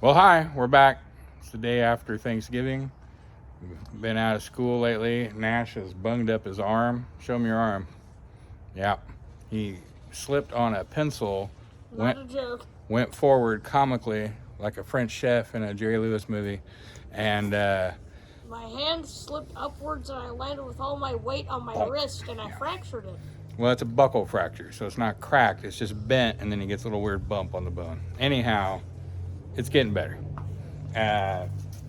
Well, hi, we're back. It's the day after Thanksgiving. We've been out of school lately. Nash has bunged up his arm. Show him your arm. Yeah. He slipped on a pencil, Not a joke. went forward comically like a French chef in a Jerry Lewis movie. And my hand slipped upwards and I landed with all my weight on my wrist and I fractured it. well, it's a buckle fracture, so it's not cracked. It's just bent, and then he gets a little weird bump on the bone. Anyhow, it's getting better.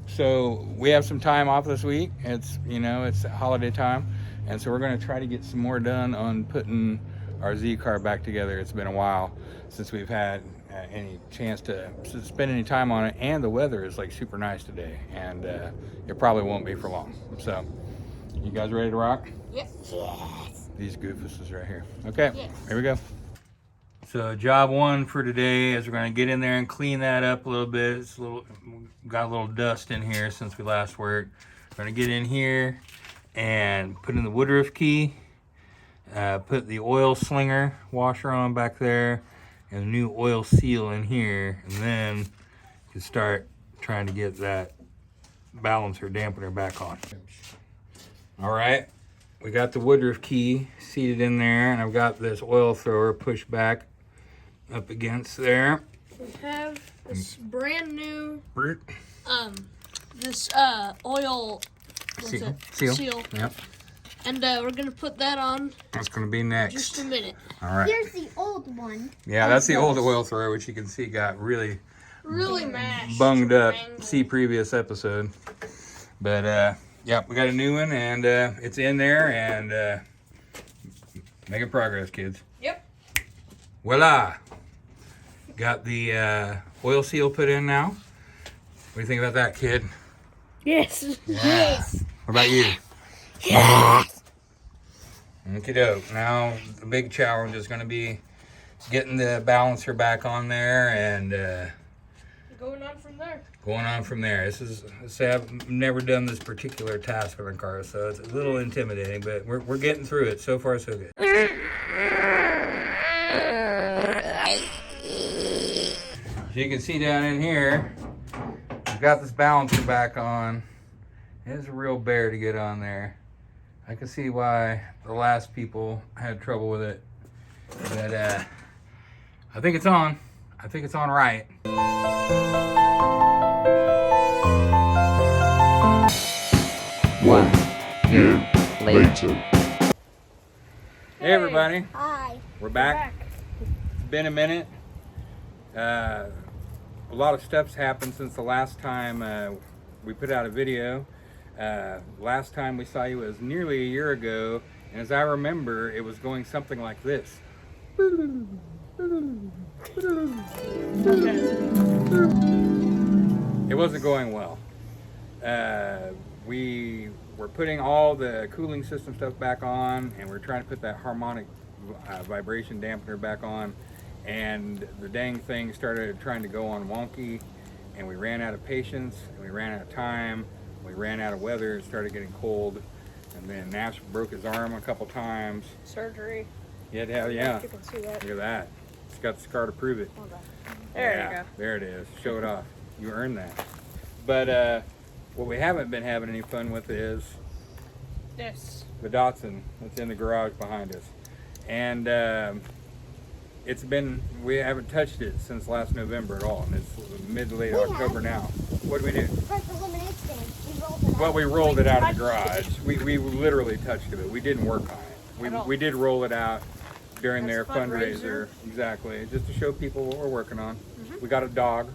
So we have some time off this week. It's holiday time, and so we're going to try to get some more done on putting our Z car back together. It's been a while since we've had any chance to spend any time on it, and the weather is like super nice today, and it probably won't be for long. So you guys ready to rock? Yep. Yes. These goofuses right here. Okay, yes. Here we go. So job one for today is we're going to get in there and clean that up a little bit. It's got a little dust in here since we last worked. We're going to get in here and put in the woodruff key, put the oil slinger washer on back there, and a new oil seal in here, and then you can start trying to get that balancer dampener back on. All right, we got the woodruff key seated in there, and I've got this oil thrower pushed back up against there. We have this brand new Oil seal. Yep. And we're gonna put that on. That's gonna be next. Just a minute. All right. Here's the old one. Yeah, that's the old oil thrower, which you can see got really mashed. bunged up. Mangled. See previous episode. But yeah, we got a new one, and it's in there, and making progress, kids. Yep. Voila! Got the oil seal put in now. What do you think about that, kid? Yes. Yeah. What about you? Yes. Okie doke. Now the big challenge is going to be getting the balancer back on there and Going on from there. going on from there. I've never done this particular task on a car, so it's a little intimidating, but we're getting through it. So far, so good. So you can see down in here, we've got this balancer back on. It's a real bear to get on there. I can see why the last people had trouble with it. But I think it's on. I think it's on right. 1 year later. Hey everybody, Hi. we're back. It's been a minute. A lot of stuff's happened since the last time we put out a video. Last time we saw you was nearly a year ago, and as I remember, it was going something like this. It wasn't going well. We were putting all the cooling system stuff back on, and we're trying to put that harmonic vibration dampener back on, and the dang thing started trying to go on wonky, and we ran out of patience, and we ran out of time, we ran out of weather, it started getting cold, and then Nash broke his arm a couple times. Surgery. Yeah. You can see that. Look at that. It's got the scar to prove it. There Yeah, you go. there it is. Show it off. You earned that. But what we haven't been having any fun with is This. the Datsun that's in the garage behind us. And we haven't touched it since last November at all. And it's mid to late October now. What do we do? Press the lemonade stand. We rolled it out. Well, we rolled it out of the garage. We literally touched it. We didn't work on it. At all. We did roll it out during their That's fundraiser. Exactly. Just to show people what we're working on. Mm-hmm. We got a dog.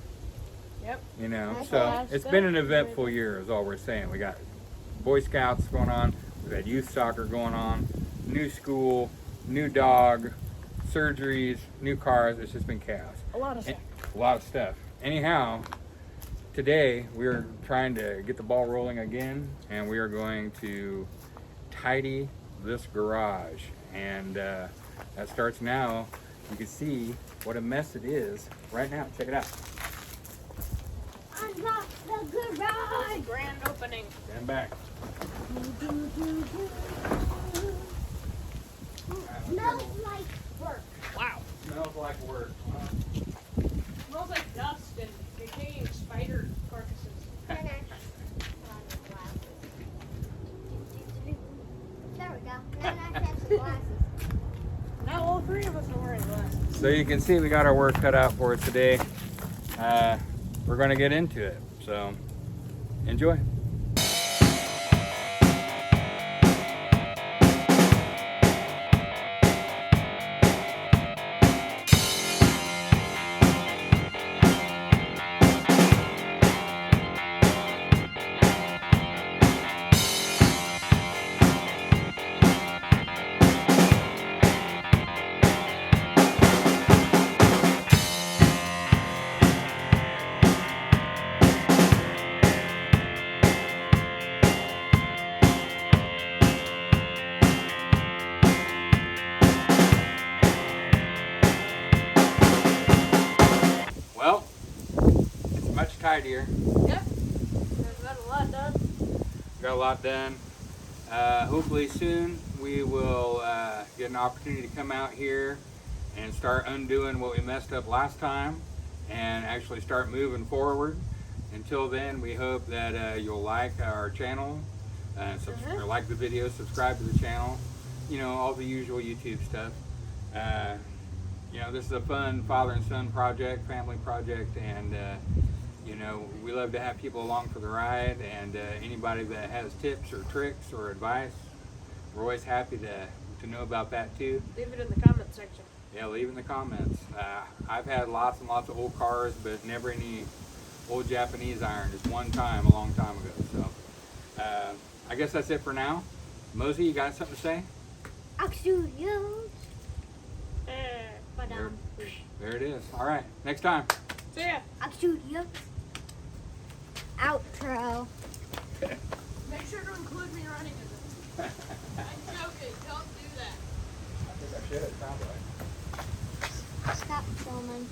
Yep. Nice. So That's it's good. been an eventful year is all we're saying. We got Boy Scouts going on, we've had youth soccer going on, new school, new dog, surgeries, new cars. It's just been chaos. A lot of stuff. A lot of stuff. Anyhow, today we're trying to get the ball rolling again, and we are going to tidy this garage. And that starts now. You can see what a mess it is right now. Check it out. Unlock the garage. Grand opening. Stand back. Smells like work. Wow. Smells like work. Smells like dust and decaying spider spider carcasses. Then I put on the glasses. There we go. Then I have some glasses. Now all three of us are wearing glasses. So you can see we got our work cut out for us today. We're going to get into it. So enjoy. Well, it's much tidier. Yep. We've got a lot done. Got a lot done. Hopefully soon we will get an opportunity to come out here and start undoing what we messed up last time and actually start moving forward. Until then, we hope that you'll like our channel, or like the video, subscribe to the channel, you know, all the usual YouTube stuff. You know, this is a fun father and son project, family project, and you know, we love to have people along for the ride, and anybody that has tips or tricks or advice, we're always happy to know about that too. Leave it in the comment section. Yeah, leave in the comments. I've had lots and lots of old cars, but never any old Japanese iron, just one time a long time ago. So I guess that's it for now. Mosey, you got something to say? Studios. There it is. All right, next time. See ya. Studios. Outro. Make sure to include me running in this. I'm joking. Don't do that. I think I should. Probably. Stop filming.